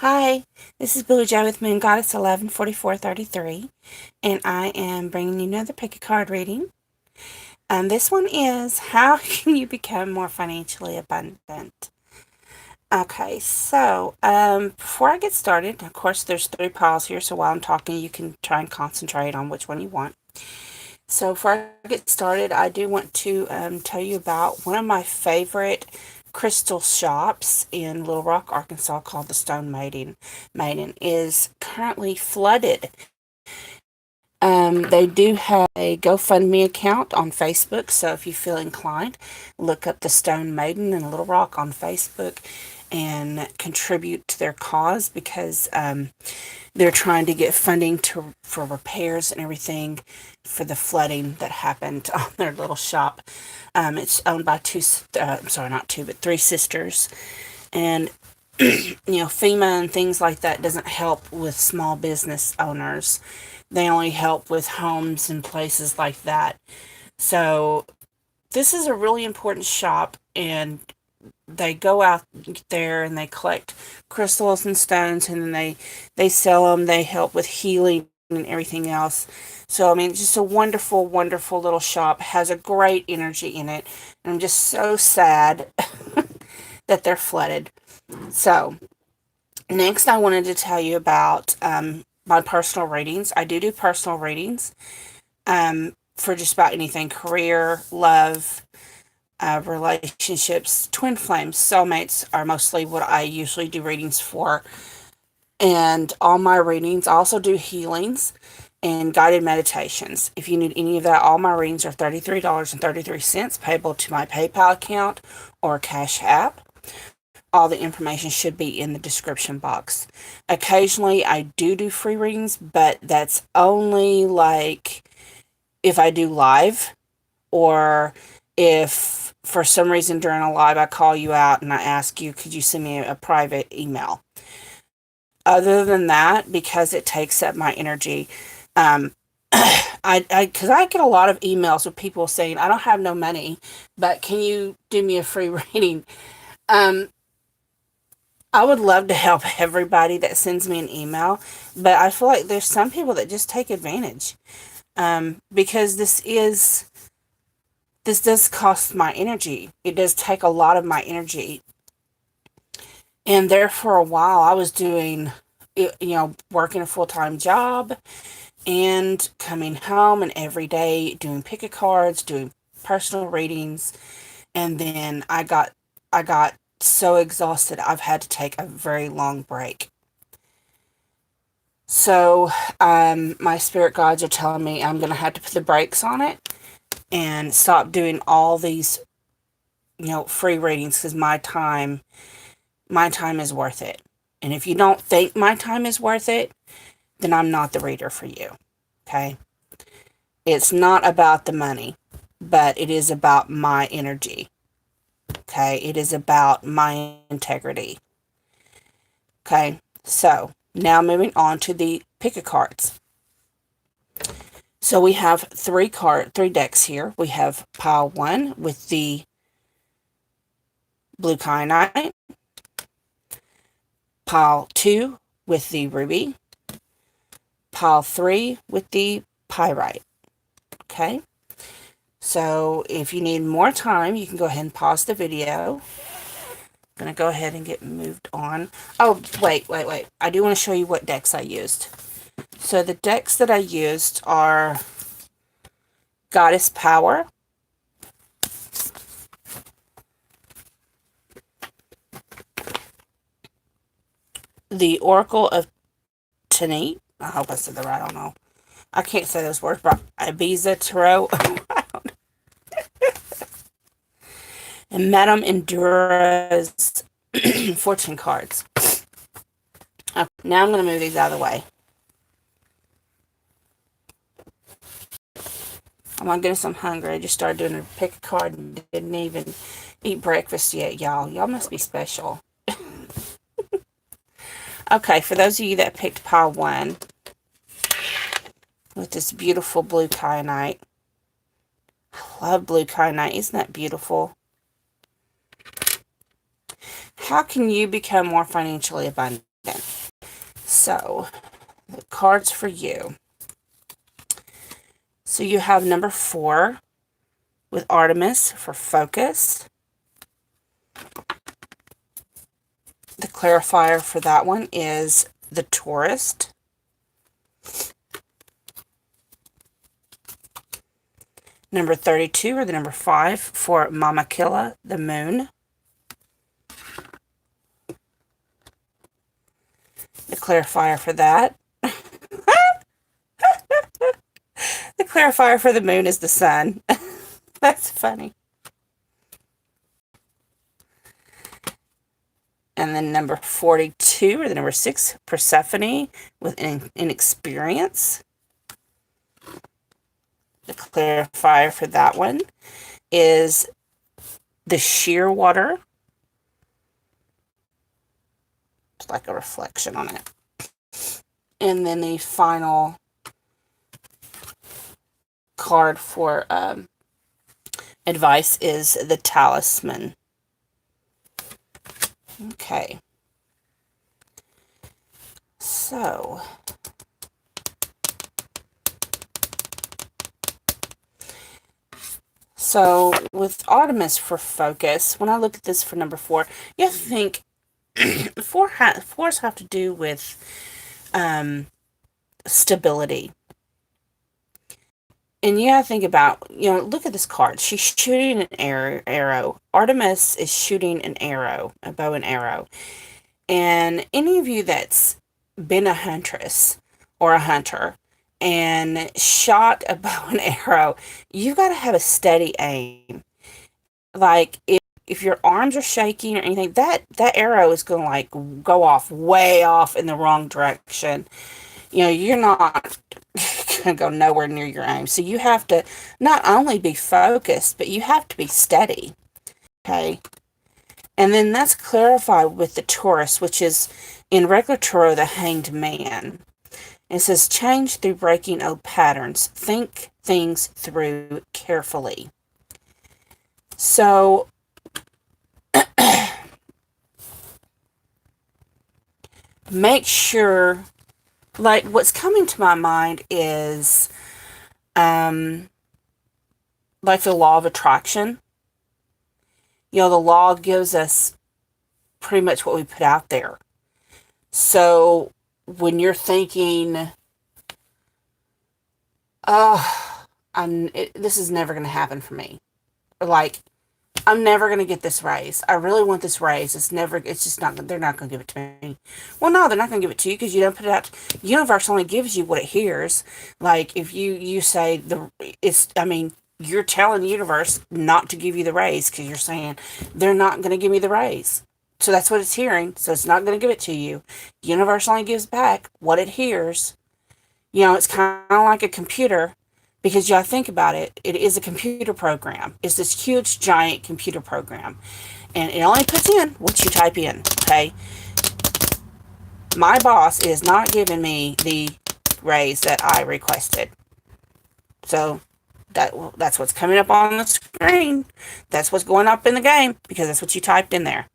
Hi, this is Blue Jay with Moon Goddess 114433, and I am bringing you another pick a card reading. This one is how can you become more financially abundant? Okay, so before I get started, of course, there's three piles here, so while I'm talking, you can try and concentrate on which one you want. So before I get started, I do want to tell you about one of my favorite crystal shops in Little Rock, Arkansas, called the Stone Maiden is currently flooded. They do have a GoFundMe account on Facebook, so if you feel inclined, look up the Stone Maiden in Little Rock on Facebook and contribute to their cause because they're trying to get funding for repairs and everything for the flooding that happened on their little shop. It's owned by sorry, not two, but three sisters. And, FEMA and things like that doesn't help with small business owners. They only help with homes and places like that. So this is a really important shop, and they go out there and they collect crystals and stones, and then they sell them. They help with healing and everything else. So I mean, it's just a wonderful, wonderful little shop. Has a great energy in it, and I'm just so sad that they're flooded. So next, I wanted to tell you about my personal readings. I do personal readings for just about anything: career, love, relationships, twin flames, soulmates are mostly what I usually do readings for. And all my readings, I also do healings and guided meditations. If you need any of that, all my readings are $33.33 payable to my PayPal account or Cash App. All the information should be in the description box. Occasionally, I do free readings, but that's only like if I do live, or if for some reason during a live I call you out and I ask you, could you send me a private email? Other than that, because it takes up my energy, um, because I get a lot of emails with people saying, I don't have no money, but can you do me a free reading? Um, I would love to help everybody that sends me an email, but I feel like there's some people that just take advantage. Because this does cost my energy. It does take a lot of my energy. And there for a while, I was doing, working a full-time job and coming home and every day doing pick a cards, doing personal readings. And then I got so exhausted, I've had to take a very long break. So, my spirit guides are telling me I'm going to have to put the brakes on it and stop doing all these, free readings because my time is worth it. And if you don't think my time is worth it, then I'm not the reader for you. Okay? It's not about the money, but it is about my energy. Okay? It is about my integrity. Okay? So, now moving on to the pick a cards. So we have three decks here. We have pile 1 with the blue kyanite, pile 2 with the ruby, pile 3 with the pyrite. Okay? So if you need more time, you can go ahead and pause the video. I'm going to go ahead and get moved on. Oh, wait. I do want to show you what decks I used. So the decks that I used are Goddess Power, the Oracle of Tanit. I hope I said that right. I don't know. I can't say those words, but Ibiza Tarot. And Madame Endura's fortune cards. Okay, now I'm going to move these out of the way. Oh my goodness, I'm hungry. I just started doing a pick a card and didn't even eat breakfast yet, y'all. Y'all must be special. Okay, for those of you that picked pile 1 with this beautiful blue kyanite. I love blue kyanite. Isn't that beautiful? How can you become more financially abundant? So, the cards for you. So you have number 4 with Artemis for focus. The clarifier for that one is the tourist. Number 32, or the number 5, for Mama Killa, the moon. The clarifier for that. The clarifier for the moon is the sun. That's funny. And then number 42, or the number 6, Persephone, with inexperience. The clarifier for that one is the sheer water. It's like a reflection on it. And then the final card for advice is the talisman. Okay. So, with Artemis for focus, when I look at this for number 4, you have to think fours have to do with stability. And you have to think about, look at this card. She's shooting an arrow. Artemis is shooting an arrow, a bow and arrow. And any of you that's been a huntress or a hunter and shot a bow and arrow, you've got to have a steady aim. Like, if your arms are shaking or anything, that arrow is going to, like, go off way off in the wrong direction. You're not going to go nowhere near your aim. So you have to not only be focused, but you have to be steady. Okay? And then that's clarified with the Taurus, which is in regular tarot the Hanged Man. It says, change through breaking old patterns. Think things through carefully. So, make sure, like, what's coming to my mind is, like, the law of attraction. The law gives us pretty much what we put out there. So, when you're thinking, this is never going to happen for me. Or like, I'm never going to get this raise. I really want this raise. They're not going to give it to me. Well, no, they're not going to give it to you because you don't put it out. The universe only gives you what it hears. Like, if you say, you're telling the universe not to give you the raise because you're saying, they're not going to give me the raise. So that's what it's hearing. So it's not going to give it to you. The universe only gives back what it hears. It's kind of like a computer. Because you gotta think about it, it is a computer program. It's this huge, giant computer program. And it only puts in what you type in, okay? My boss is not giving me the raise that I requested. So, that's what's coming up on the screen. That's what's going up in the game, because that's what you typed in there.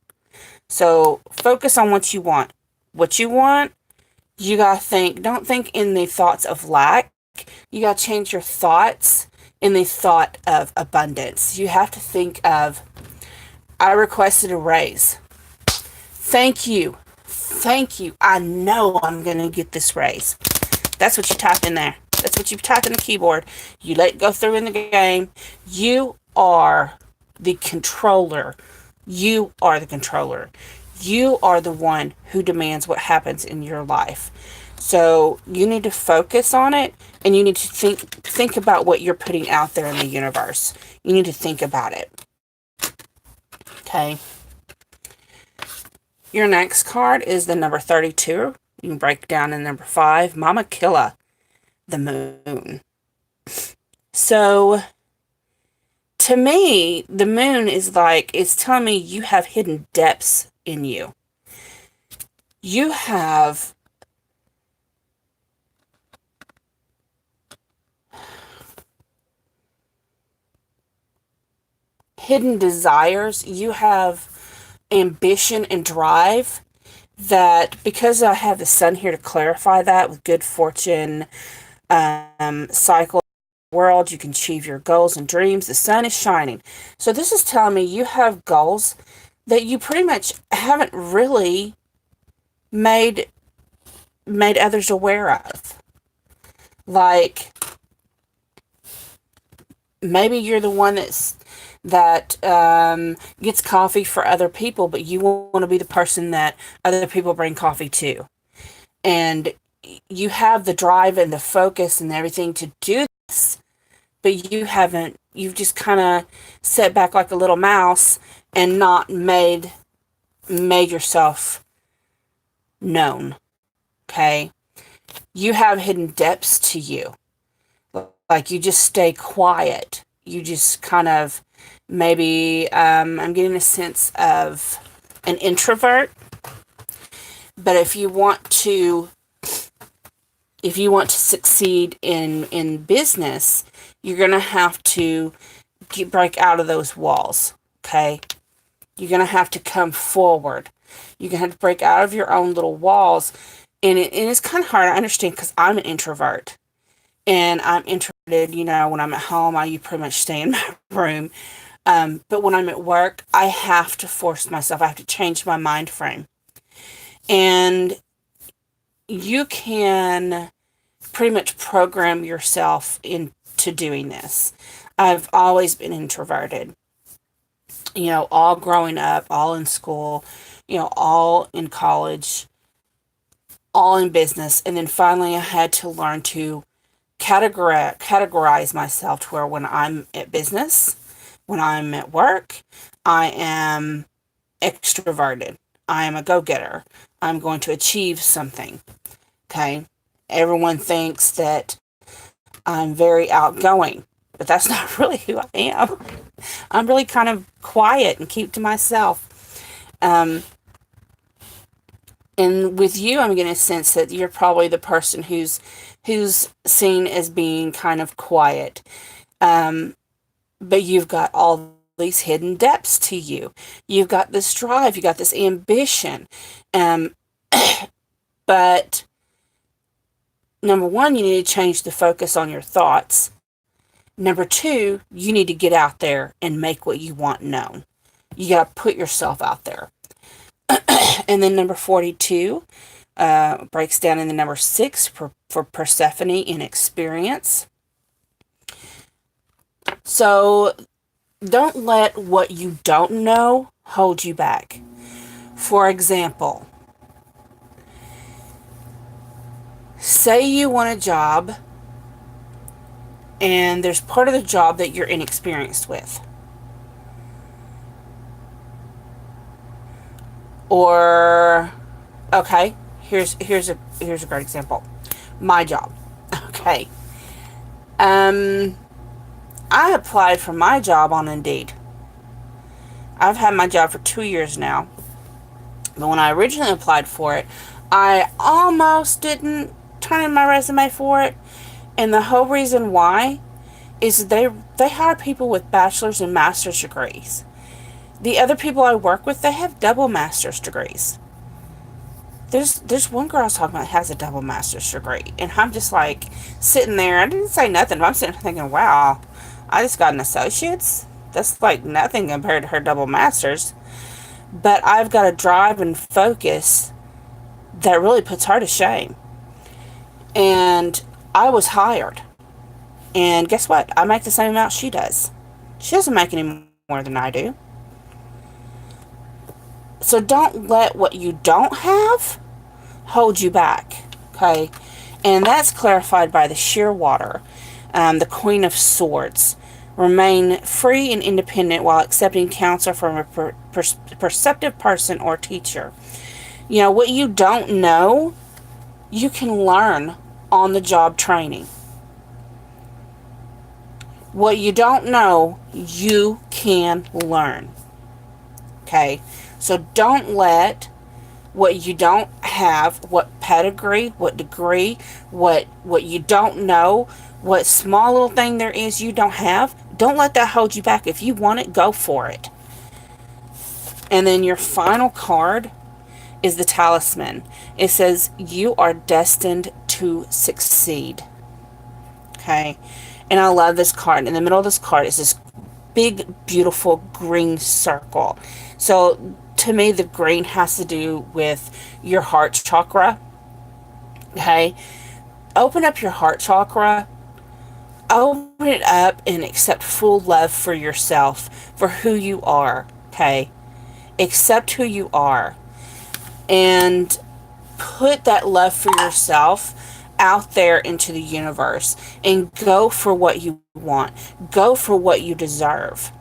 So, focus on what you want. What you want, you gotta think. Don't think in the thoughts of lack. You got to change your thoughts in the thought of abundance. You have to think of, I requested a raise. Thank you. Thank you. I know I'm going to get this raise. That's what you type in there. That's what you type in the keyboard. You let it go through in the game. You are the controller. You are the controller. You are the one who demands what happens in your life. So you need to focus on it, and you need to think about what you're putting out there in the universe. You need to think about it. Okay. Your next card is the number 32. You can break down in number 5, Mama Killa, the moon. So, to me, the moon is like, it's telling me you have hidden depths in you. You have hidden desires. You have ambition and drive. that because I have the sun here to clarify that with good fortune, cycle world, you can achieve your goals and dreams. The sun is shining. So this is telling me you have goals that you pretty much haven't really made others aware of. Like maybe you're the one that gets coffee for other people, but you want to be the person that other people bring coffee to. And you have the drive and the focus and everything to do this, but you've just kind of sat back like a little mouse and not made yourself known. Okay? You have hidden depths to you. Like you just stay quiet. You just kind of maybe I'm getting a sense of an introvert. But if you want to succeed in business, you're going to have to break out of those walls, okay? You're going to have to come forward. You're going to have to break out of your own little walls. And it's kind of hard to understand because I'm an introvert. And I'm introverted, when I'm at home, I pretty much stay in my room. But when I'm at work, I have to force myself. I have to change my mind frame. And you can pretty much program yourself into doing this. I've always been introverted. All growing up, all in school, all in college, all in business. And then finally I had to learn to categorize myself to where when I'm at business, when I'm at work, I am extroverted. I am a go-getter. I'm going to achieve something. Okay? Everyone thinks that I'm very outgoing, but that's not really who I am. I'm really kind of quiet and keep to myself. And with you, I'm getting a sense that you're probably the person who's seen as being kind of quiet. But you've got all these hidden depths to you. You've got this drive. You've got this ambition. But number one, you need to change the focus on your thoughts. Number two, you need to get out there and make what you want known. You got to put yourself out there. And then number 42 breaks down in the number 6 for Persephone in experience. So don't let what you don't know hold you back. For example, say you want a job and there's part of the job that you're inexperienced with. Or, okay, here's a great example. My job. Okay. I applied for my job on Indeed. I've had my job for 2 years now. But when I originally applied for it, I almost didn't turn in my resume for it. And the whole reason why is they hire people with bachelor's and master's degrees. The other people I work with, they have double master's degrees. There's one girl I was talking about that has a double master's degree. And I'm just like sitting there. I didn't say nothing, but I'm sitting there thinking, wow, I just got an associate's. That's like nothing compared to her double master's. But I've got a drive and focus that really puts her to shame. And I was hired. And guess what? I make the same amount she does. She doesn't make any more than I do. So don't let what you don't have hold you back, okay? And that's clarified by the sheer water, the Queen of Swords. Remain free and independent while accepting counsel from a perceptive person or teacher. What you don't know, you can learn on the job training. What you don't know, you can learn. Okay? So don't let what you don't have, what pedigree, what degree, what you don't know, what small little thing there is you don't have, don't let that hold you back. If you want it, go for it. And then your final card is the talisman. It says, you are destined to succeed. Okay. And I love this card. In the middle of this card is this big, beautiful green circle. So to me, the green has to do with your heart chakra. Okay. Open up your heart chakra. Open it up and accept full love for yourself, for who you are. Okay. Accept who you are. And put that love for yourself out there into the universe and go for what you want. Go for what you deserve.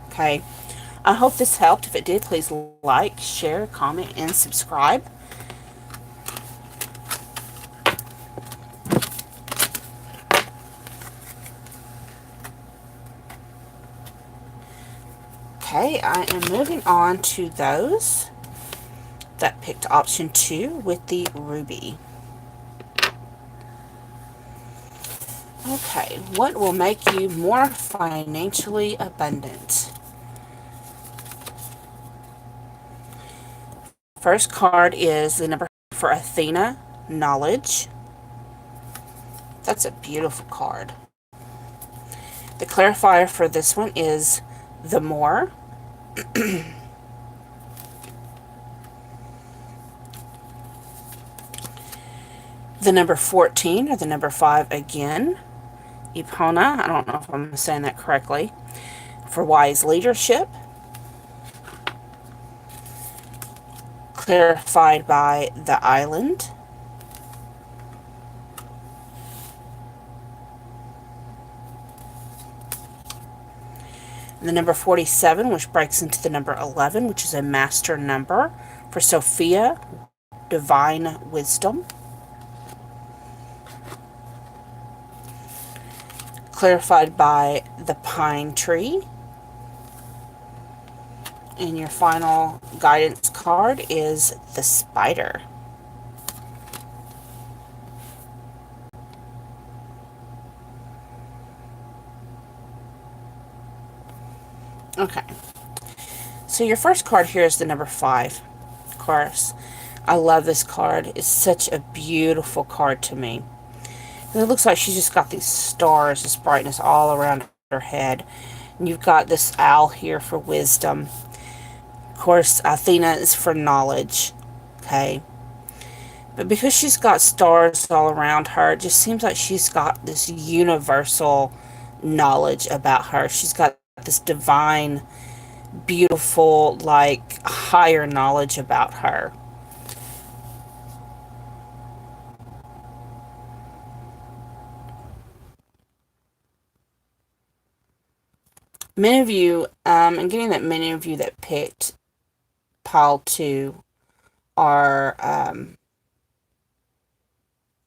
Okay. I hope this helped. If it did, please like, share, comment, and subscribe. Okay, I am moving on to those that picked option 2 with the ruby. Okay, what will make you more financially abundant? First card is the number for Athena, knowledge. That's a beautiful card. The clarifier for this one is the more. The number 14, or the number 5 again, Epona, I don't know if I'm saying that correctly, for wise leadership. Clarified by the island. The number 47, which breaks into the number 11, which is a master number for Sophia, divine wisdom. Clarified by the pine tree. And your final guidance card is the spider. Okay. So your first card here is the number 5. Of course, I love this card. It's such a beautiful card to me. And it looks like she's just got these stars, this brightness all around her head. And you've got this owl here for wisdom. Of course, Athena is for knowledge. Okay. But because she's got stars all around her, it just seems like she's got this universal knowledge about her. She's got this divine, beautiful, like, higher knowledge about her. Many of you, I'm getting that many of you that picked pile 2 are,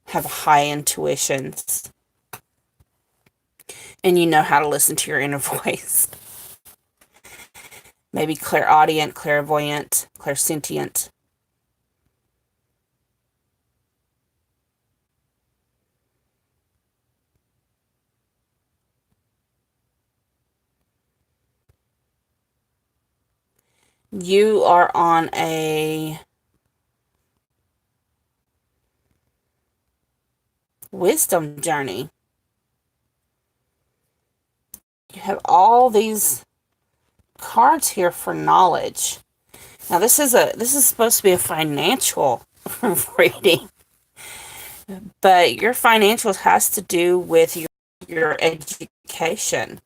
have high intuitions. And you know how to listen to your inner voice. Maybe clairaudient, clairvoyant, clairsentient. You are on a wisdom journey. You have all these cards here for knowledge. Now this is supposed to be a financial reading, but your financials has to do with your education.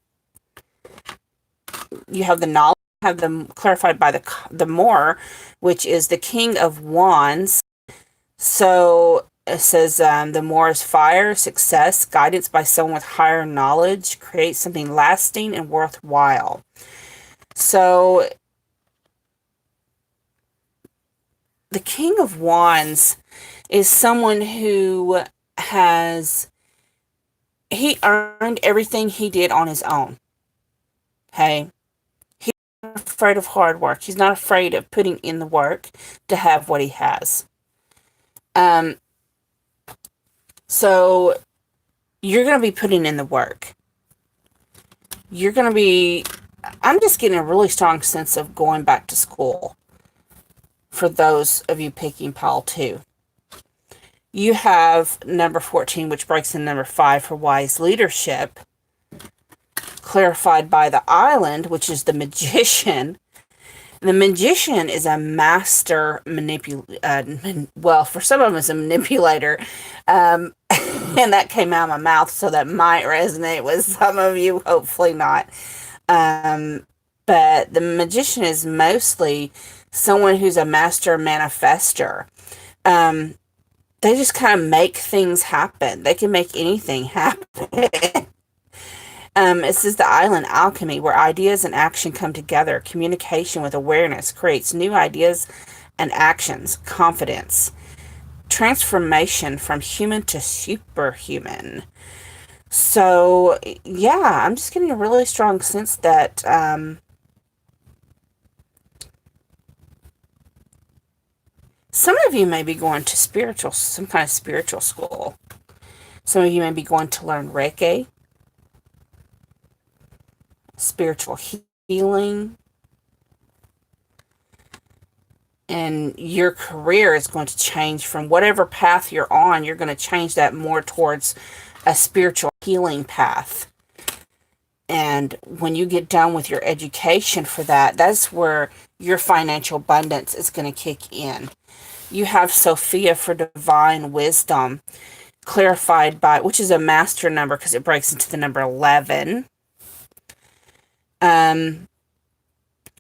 You have the knowledge, have them clarified by the more, which is the King of Wands. So it says the more is fire, success, guidance by someone with higher knowledge, create something lasting and worthwhile. So the King of Wands is someone who he earned everything he did on his own. Okay? He's not afraid of hard work. He's not afraid of putting in the work to have what he has. So you're going to be putting in the work. You're going to be, I'm just getting a really strong sense of going back to school for those of you picking pile 2. You have number 14, which breaks in number 5 for wise leadership, clarified by the island, which is the magician. The magician is a master manipulator. Well, for some of them, it's a manipulator. And that came out of my mouth, so that might resonate with some of you. Hopefully not. But the magician is mostly someone who's a master manifester. They just kind of make things happen. They can make anything happen. It says the island alchemy, where ideas and action come together. Communication with awareness creates new ideas and actions. Confidence. Transformation from human to superhuman. So, yeah, I'm just getting a really strong sense that some of you may be going to some kind of spiritual school. Some of you may be going to learn Reiki, spiritual healing, and your career is going to change from whatever path you're on. You're going to change that more towards a spiritual healing path. And when you get done with your education for that, that's where your financial abundance is going to kick in. You have Sophia for divine wisdom, clarified by, which is a master number because it breaks into the number 11.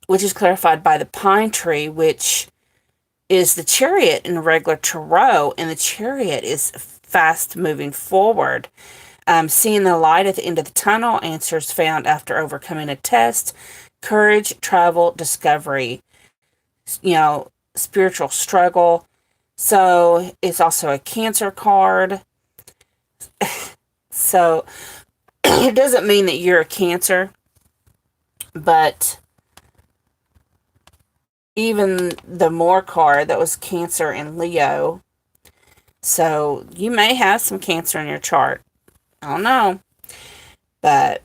Which is clarified by the pine tree, which is the chariot in regular tarot, and the chariot is fast moving forward. Seeing the light at the end of the tunnel, answers found after overcoming a test, courage, travel, discovery, spiritual struggle. So it's also a Cancer card. So it doesn't mean that you're a Cancer, but even the More card, that was Cancer and Leo. So you may have some Cancer in your chart. I don't know. But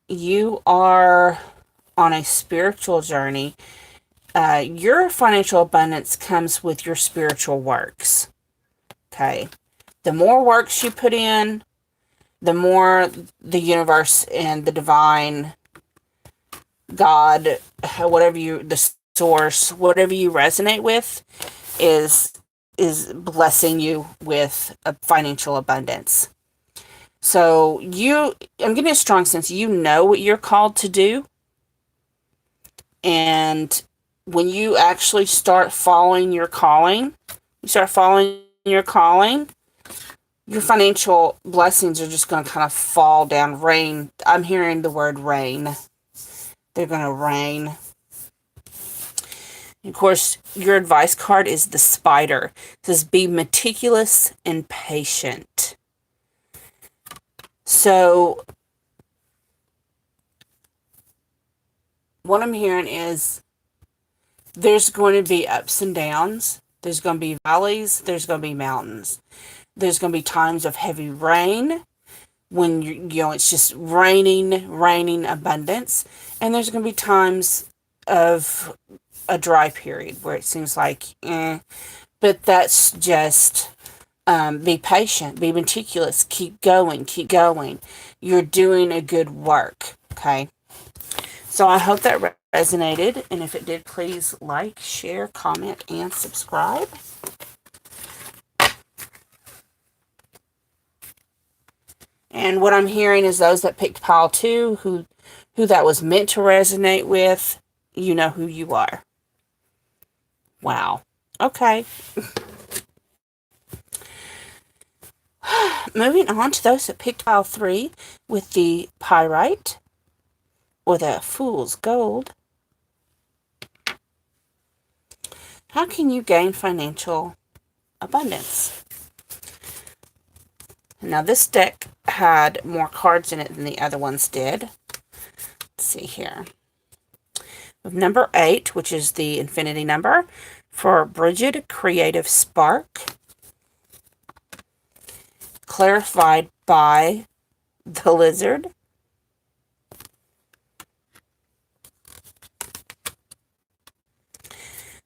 you are on a spiritual journey. Your financial abundance comes with your spiritual works. Okay. The more works you put in, the more the universe and the divine, God, the source, whatever you resonate with, is blessing you with a financial abundance. So I'm getting a strong sense you know what you're called to do. And when you actually start following your calling, your financial blessings are just going to kind of fall down, rain. I'm hearing the word rain. They're going to rain. Of course, your advice card is the spider. It says, be meticulous and patient. So, what I'm hearing is there's going to be ups and downs. There's going to be valleys. There's going to be mountains. There's going to be times of heavy rain when it's just raining abundance. And there's going to be times of a dry period where it seems like, but that's just, be patient, be meticulous, keep going. You're doing a good work, okay? So I hope that resonated, and if it did, please like, share, comment, and subscribe. And what I'm hearing is those that picked pile 2, who that was meant to resonate with, you know who you are. Wow. Okay. Moving on to those that picked pile 3 with the pyrite or the fool's gold. How can you gain financial abundance? Now this deck had more cards in it than the other ones did. Let's see here. With number 8, which is the infinity number, for Bridget Creative Spark, clarified by the lizard.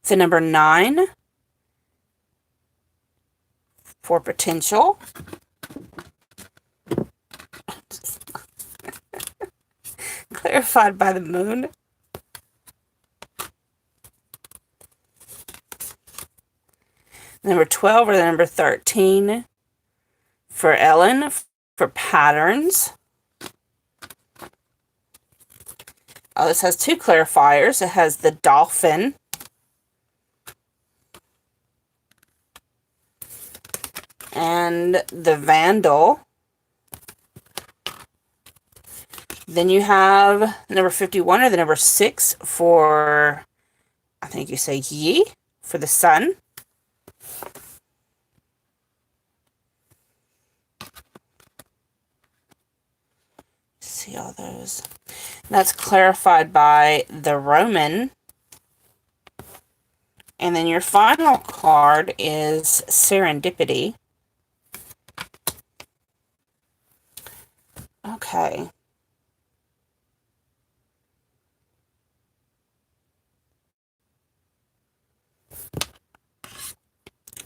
So number 9 for potential. Clarified by the moon. Number 12 or the number 13 for Ellen for patterns. Oh, this has 2 clarifiers. It has the dolphin and the vandal. Then you have number 51 or the number 6 for, I think you say ye, for the sun. See all those. That's clarified by the Roman. And then your final card is serendipity. Okay.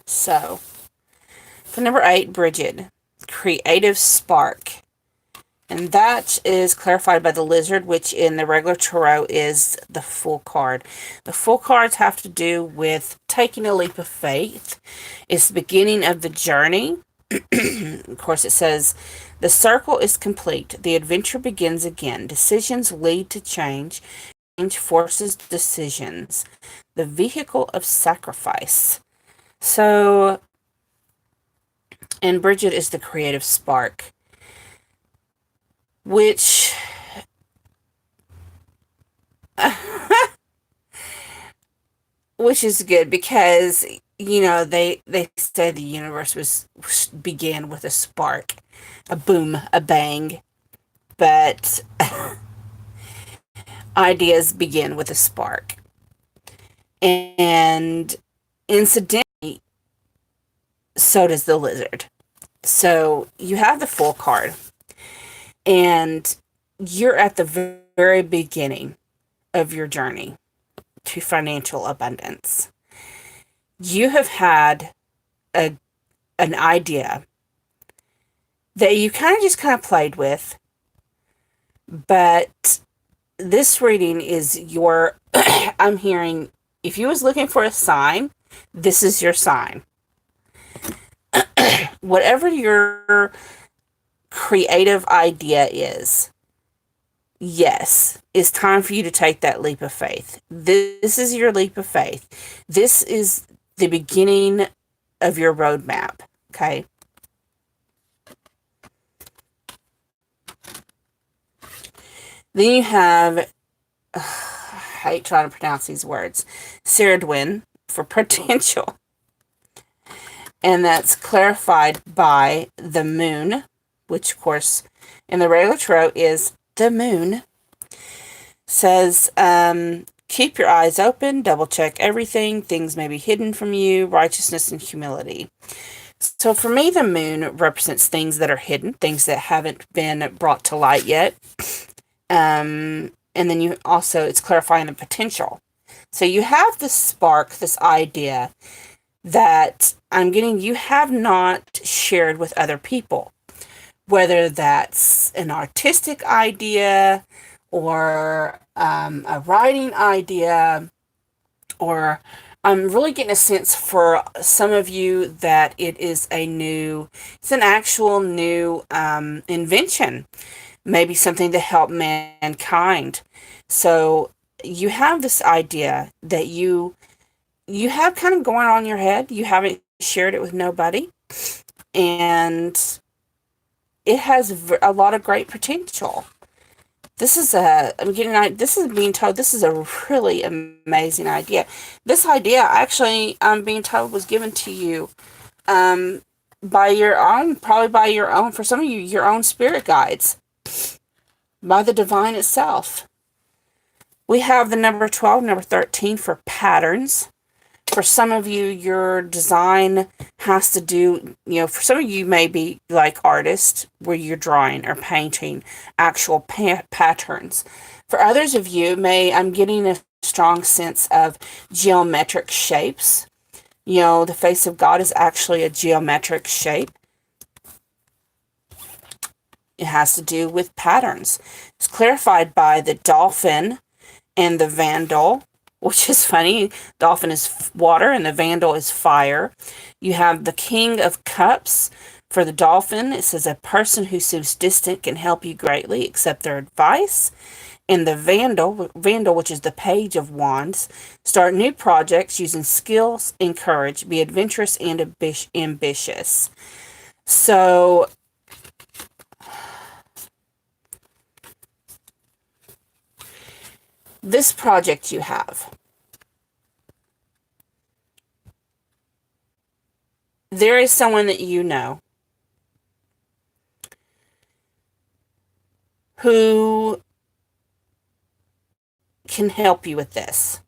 So, for number 8, Bridget, creative spark. And that is clarified by the lizard, which in the regular tarot is the Fool card. The Fool cards have to do with taking a leap of faith. It's the beginning of the journey. Of course, it says, the circle is complete. The adventure begins again. Decisions lead to change. Change forces decisions. The vehicle of sacrifice. So, and Bridget is the creative spark, which which is good because, you know, they say the universe began with a spark, a boom, a bang, but ideas begin with a spark. And incidentally, so does the lizard. So you have the Fool card, and you're at the very beginning of your journey to financial abundance. You have had an idea that you kind of played with, but this reading is your, I'm hearing, if you was looking for a sign, this is your sign. Whatever your creative idea is, yes, it's time for you to take that leap of faith. This is your leap of faith. This is the beginning of your roadmap, okay? Then you have, I hate trying to pronounce these words, Ceridwen for potential. And that's clarified by the moon, which, of course, in the regular tarot is the moon. Says, keep your eyes open, double check everything, things may be hidden from you, righteousness and humility. So for me, the moon represents things that are hidden, things that haven't been brought to light yet. And then you also, it's clarifying the potential. So you have this spark, this idea that I'm getting you have not shared with other people, whether that's an artistic idea or a writing idea, or I'm really getting a sense for some of you that it's an actual new invention, maybe something to help mankind. So you have this idea that you have kind of going on in your head. You haven't shared it with nobody, and it has a lot of great potential. This is being told this is a really amazing idea. This idea, actually, I'm being told, was given to you by your own, for some of you, your own spirit guides, by the divine itself. We have the number 12, number 13 for patterns. For some of you, your design has to do, for some of you may be like artists where you're drawing or painting actual patterns. For others of you, I'm getting a strong sense of geometric shapes. The face of God is actually a geometric shape. It has to do with patterns. It's clarified by the dolphin and the vandal, which is funny. Dolphin is water and the vandal is fire. You have the King of Cups. For the dolphin, it says a person who seems distant can help you greatly, accept their advice. And the vandal, which is the Page of Wands, start new projects using skills and courage, be adventurous and ambitious. So this project you have, there is someone that you know who can help you with this.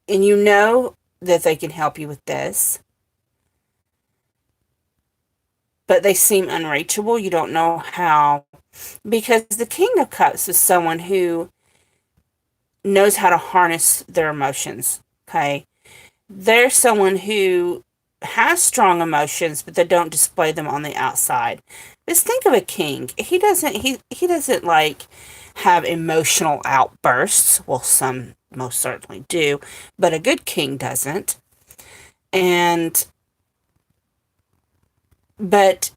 And you know that they can help you with this, but they seem unreachable. You don't know how, because the King of Cups is someone who knows how to harness their emotions. Okay. They're someone who has strong emotions, but they don't display them on the outside. Just think of a king. He doesn't like have emotional outbursts. Well, some most certainly do, but a good king doesn't. And but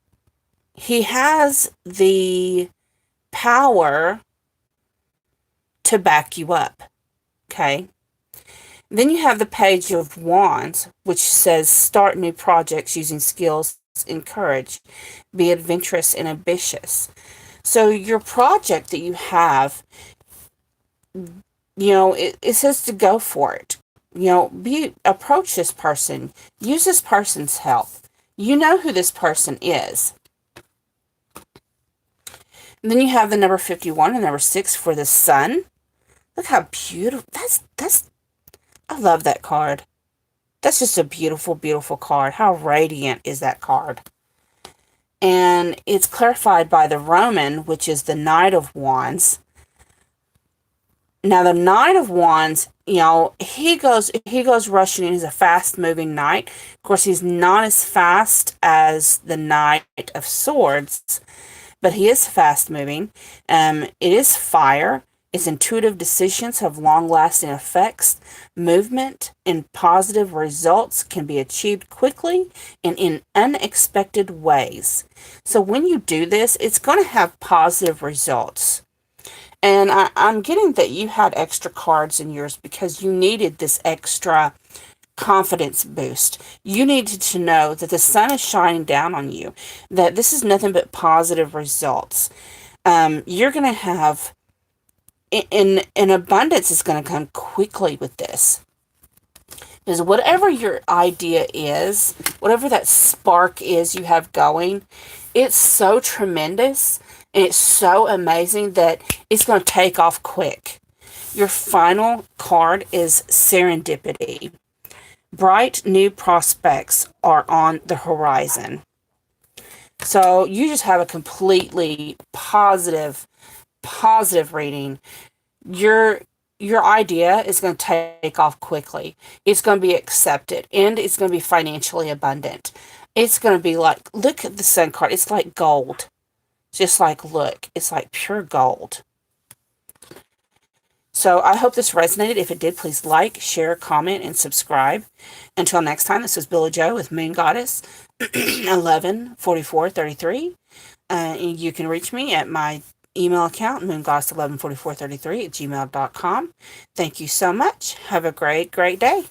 he has the power to back you up. Okay? Then you have the Page of Wands, which says start new projects using skills and courage. Be adventurous and ambitious. So your project that you have, it says to go for it. Approach this person. Use this person's help. You know who this person is. And then you have the number 51 and number 6 for the sun. Look how beautiful. I love that card. That's just a beautiful, beautiful card. How radiant is that card? And it's clarified by the Roman, which is the Knight of Wands. Now, the Knight of Wands, he goes rushing in. He's a fast-moving knight. Of course, he's not as fast as the Knight of Swords, but he is fast-moving. It is fire. Its intuitive decisions have long-lasting effects. Movement and positive results can be achieved quickly and in unexpected ways. So when you do this, it's going to have positive results. And I'm getting that you had extra cards in yours because you needed this extra confidence boost. You needed to know that the sun is shining down on you, that this is nothing but positive results. You're going to have in abundance is going to come quickly with this. Because whatever your idea is, whatever that spark is you have going, it's so tremendous and it's so amazing that it's going to take off quick. Your final card is serendipity. Bright new prospects are on the horizon. So you just have a completely positive reading. Your idea is going to take off quickly. It's going to be accepted and it's going to be financially abundant. It's going to be like, look at the sun card. It's like gold. Just like, look, it's like pure gold. So I hope this resonated. If it did, please like, share, comment, and subscribe. Until next time, this is Billy Joe with Moon Goddess 114433. And you can reach me at my email account, moongoddess114433 at gmail.com. Thank you so much. Have a great, great day.